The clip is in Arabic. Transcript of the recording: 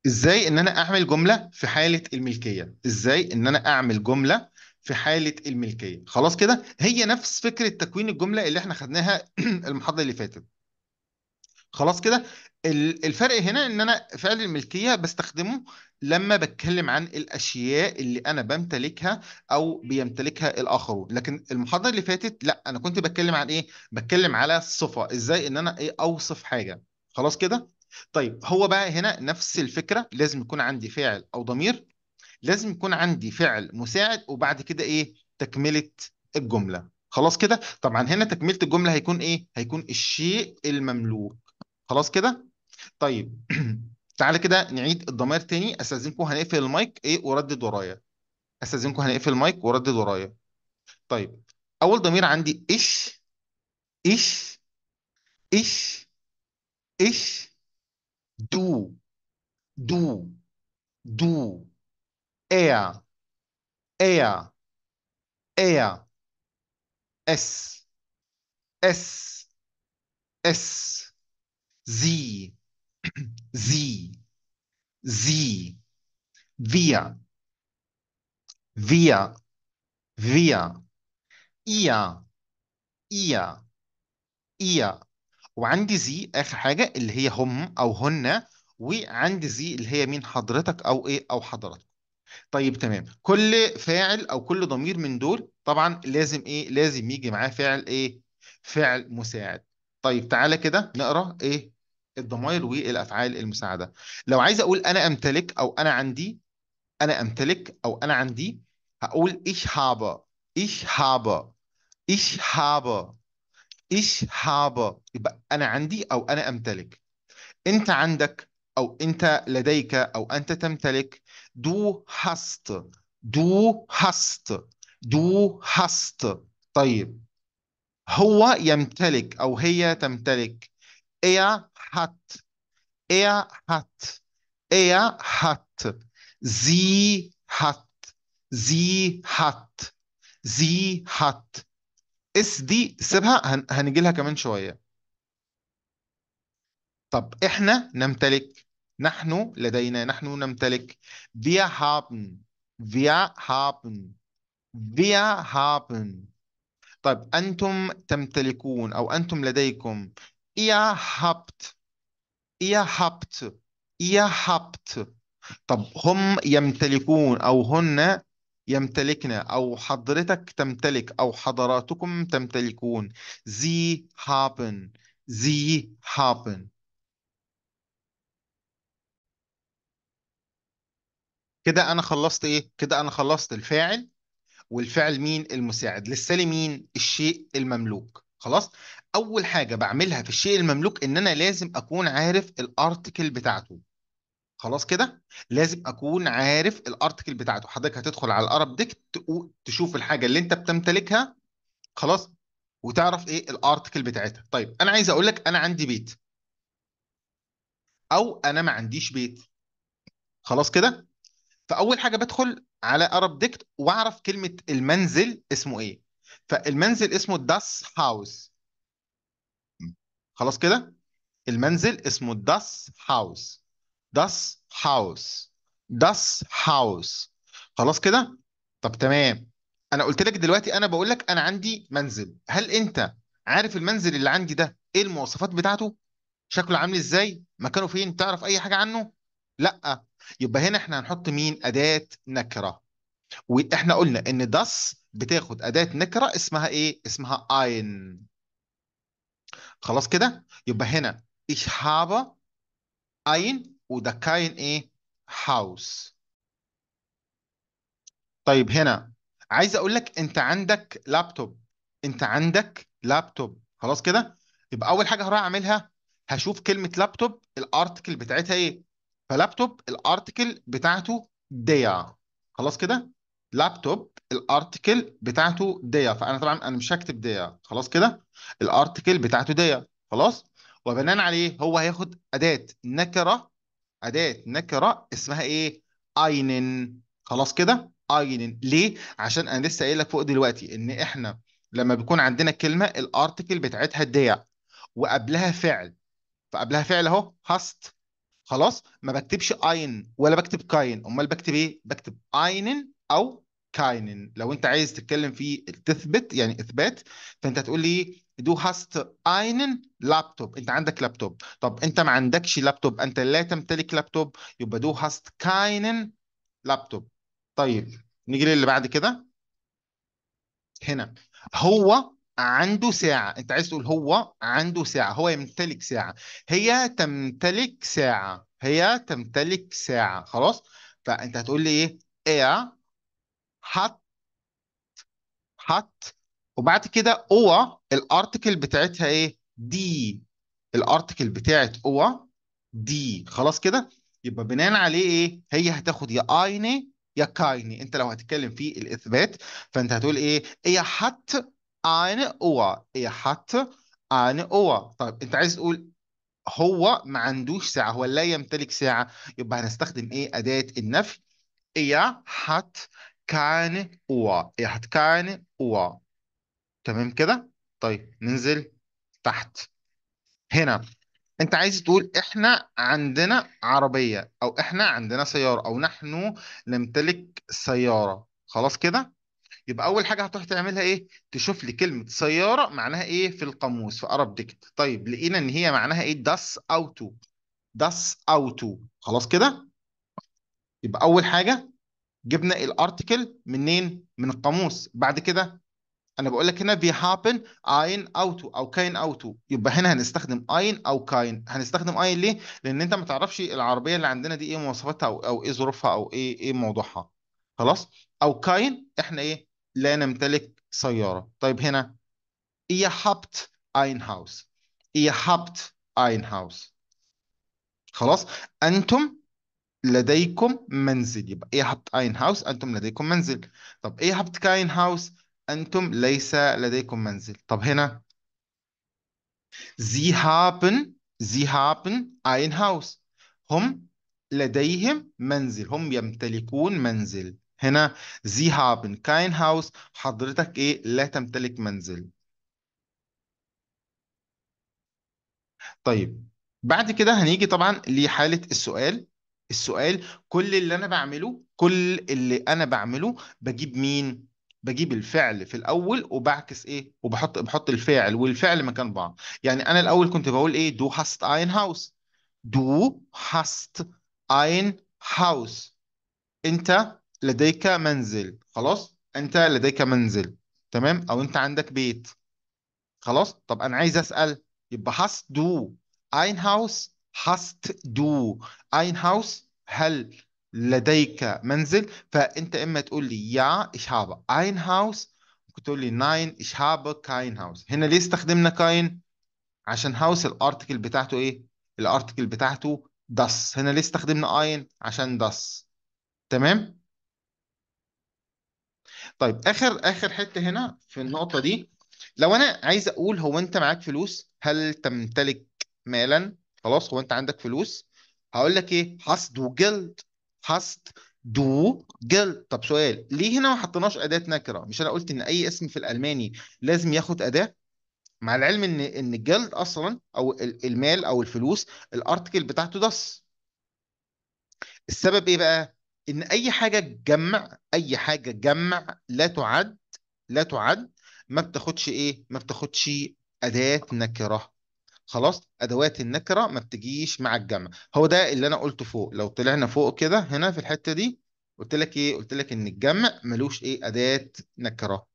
ازاي ان انا اعمل جمله في حاله الملكيه، ازاي ان انا اعمل جمله في حاله الملكيه. خلاص كده، هي نفس فكره تكوين الجمله اللي احنا خدناها المحاضره اللي فاتت. خلاص كده. الفرق هنا ان انا فعل الملكيه بستخدمه لما بتكلم عن الاشياء اللي انا بمتلكها او بيمتلكها الاخرون، لكن المحاضره اللي فاتت لا، انا كنت بتكلم عن ايه؟ بتكلم على الصفه، ازاي ان انا ايه اوصف حاجه. خلاص كده. طيب هو بقى هنا نفس الفكره، لازم يكون عندي فاعل او ضمير، لازم يكون عندي فعل مساعد، وبعد كده ايه؟ تكمله الجمله. خلاص كده. طبعا هنا تكمله الجمله هيكون ايه؟ هيكون الشيء المملوك. خلاص كده. طيب تعالى كده نعيد الضمائر تاني. استاذنكم هنقفل المايك ايه وردد ورايا. استاذنكم هنقفل المايك وردد ورايا. طيب، اول ضمير عندي ايش. ايش. ايش. ايش. دو. دو. دو. er. er. er. es. es. es. sie. sie. sie. wir. wir. wir. ihr. ihr. ihr. وعندي زي اخر حاجه اللي هي هم او هن، وعندي زي اللي هي مين؟ حضرتك او ايه؟ او حضرتك. طيب تمام. كل فاعل او كل ضمير من دول طبعا لازم ايه؟ لازم يجي معاه فاعل ايه؟ فاعل مساعد. طيب تعالى كده نقرا ايه الضمائر والافعال المساعده. لو عايز اقول انا امتلك او انا عندي، انا امتلك او انا عندي، هقول ich habe. ich habe. ich habe. ich habe. يبقى انا عندي او انا امتلك. انت عندك او انت لديك او انت تمتلك. du hast. du hast. du hast. طيب هو يمتلك او هي تمتلك. er hat. er hat. er hat. sie hat. sie hat. sie hat. اس دي سيبها، هنجي لها كمان شوية. طب احنا نمتلك، نحن لدينا، نحن نمتلك. wir haben. wir haben. wir haben. طيب انتم تمتلكون او انتم لديكم. ihr habt. ihr habt. ihr habt. طب هم يمتلكون او هن يمتلكن، او حضرتك تمتلك او حضراتكم تمتلكون. sie haben. sie haben. كده انا خلصت ايه؟ كده انا خلصت الفاعل، والفعل مين؟ المساعد. لسه لي مين؟ الشيء المملوك. خلاص. اول حاجه بعملها في الشيء المملوك ان انا لازم اكون عارف الارتكل بتاعته. خلاص كده. لازم اكون عارف الارتكل بتاعته. حضرتك هتدخل على الارب ديك تشوف الحاجه اللي انت بتمتلكها. خلاص. وتعرف ايه الارتكل بتاعتها. طيب انا عايز اقول لك انا عندي بيت، او انا ما عنديش بيت. خلاص كده. فاول حاجه بدخل على ارب ديكت واعرف كلمه المنزل اسمه ايه. فالمنزل اسمه داس هاوس. خلاص كده. المنزل اسمه داس هاوس. داس هاوس. داس هاوس. خلاص كده. طب تمام. انا قلت لك دلوقتي، انا بقول لك انا عندي منزل، هل انت عارف المنزل اللي عندي ده ايه المواصفات بتاعته؟ شكله عامل ازاي؟ مكانه فين؟ تعرف اي حاجه عنه؟ لا. يبقى هنا احنا هنحط مين؟ اداه نكره. واحنا قلنا ان das بتاخد أداة نكرة اسمها ايه؟ اسمها ein. خلاص كده. يبقى هنا ich habe ein وده kein ايه؟ Haus. طيب هنا عايز اقول لك انت عندك لابتوب. انت عندك لابتوب. خلاص كده. يبقى اول حاجة هروح اعملها، هشوف كلمة لابتوب الارتكل بتاعتها ايه. فلابتوب الارتكل بتاعته ديا. خلاص كده. لابتوب الارتكل بتاعته ديا، فانا طبعا انا مش هكتب ديا. خلاص كده. الارتكل بتاعته ديا. خلاص. وبناء عليه هو هياخد اداة نكرة. اداة نكرة اسمها ايه؟ اينن. خلاص كده. اينن ليه؟ عشان انا لسه قايل لك فوق دلوقتي ان احنا لما بيكون عندنا كلمة الارتكل بتاعتها ديا وقبلها فعل، فقبلها فعل اهو هاست. خلاص، ما بكتبش اين ولا بكتب كاين، امال بكتب ايه؟ بكتب اينن او كاينن. لو انت عايز تتكلم في تثبت يعني اثبات، فانت هتقول لي دو هاست اينن لابتوب، انت عندك لابتوب. طب انت ما عندكش لابتوب، انت لا تمتلك لابتوب، يبقى دو هاست كاينن لابتوب. طيب نيجي للي بعد كده. هنا هو عنده ساعة، انت عايز تقول هو عنده ساعة، هو يمتلك ساعة، هي تمتلك ساعة، هي تمتلك ساعة. خلاص، فانت هتقول لي ايه؟ er hat hat، وبعد كده هو الارتكل بتاعتها ايه؟ دي، الارتكل بتاعت هو دي. خلاص كده، يبقى بناء عليه ايه؟ هي هتاخد يا ايني يا كايني. انت لو هتتكلم في الاثبات فانت هتقول ايه؟ هي حت eine Uhr، هي حت eine Uhr. طيب انت عايز تقول هو ما عندوش ساعة، هو لا يمتلك ساعة، يبقى هنستخدم ايه؟ أداة النفي. er hat keine Uhr، er hat keine Uhr. تمام كده. طيب ننزل تحت. هنا انت عايز تقول احنا عندنا عربية، او احنا عندنا سيارة، او نحن نمتلك سيارة. خلاص كده، يبقى اول حاجة هتروح تعملها ايه؟ تشوف لي كلمة سيارة معناها ايه في القاموس في Arab Dictionary. طيب لقينا ان هي معناها ايه؟ das Auto، das Auto. خلاص كده، يبقى اول حاجة جبنا الارتكل منين؟ من القاموس. بعد كده انا بقول لك هنا wir haben ein Auto او kein Auto، يبقى هنا هنستخدم ein او kein. هنستخدم ein ليه؟ لان انت ما تعرفش العربيه اللي عندنا دي ايه مواصفاتها، او ايه ظروفها، او ايه موضوعها. خلاص، او kein احنا ايه؟ لا نمتلك سياره. طيب هنا ihr habt ein Haus، ihr habt ein Haus. خلاص، انتم لديكم منزل، يبقى ihr habt ein Haus، انتم لديكم منزل. طب ihr habt kein Haus، انتم ليس لديكم منزل. طب هنا Sie haben ein Haus، هم لديهم منزل، هم يمتلكون منزل. هنا Sie haben kein Haus، حضرتك ايه؟ لا تمتلك منزل. طيب بعد كده هنيجي طبعا لحالة السؤال. السؤال كل اللي انا بعمله، كل اللي انا بعمله بجيب مين؟ بجيب الفعل في الاول وبعكس ايه؟ بحط الفاعل والفعل مكان بعض. يعني انا الاول كنت بقول ايه؟ du hast ein Haus، du hast ein Haus، انت لديك منزل. خلاص، انت لديك منزل، تمام، او انت عندك بيت. خلاص، طب انا عايز اسال، يبقى hast du ein Haus، hast du ein Haus، هل لديك منزل؟ فانت اما تقول لي ja ich habe ein Haus، ممكن تقول لي nein ich habe kein Haus. هنا ليه استخدمنا kein؟ عشان هاوس الارتكل بتاعته ايه؟ الارتكل بتاعته das. هنا ليه استخدمنا ein؟ عشان das. تمام. طيب اخر حته هنا في النقطه دي، لو انا عايز اقول هو انت معاك فلوس، هل تمتلك مالا؟ خلاص، هو انت عندك فلوس، هقول لك ايه؟ hast du Geld، hast du Geld. طب سؤال، ليه هنا ما حطيناش اداه نكره؟ مش انا قلت ان اي اسم في الالماني لازم ياخد اداه؟ مع العلم ان الجلد اصلا، او المال او الفلوس، الارتكل بتاعته das. السبب ايه بقى؟ ان اي حاجه تجمع، اي حاجه تجمع لا تعد، لا تعد، ما بتاخدش ايه؟ ما بتاخدش اداه نكره. خلاص، ادوات النكره ما بتجيش مع الجمع. هو ده اللي انا قلته فوق. لو طلعنا فوق كده هنا في الحته دي، قلت لك ايه؟ قلت لك ان الجمع ملوش ايه؟ اداه نكره.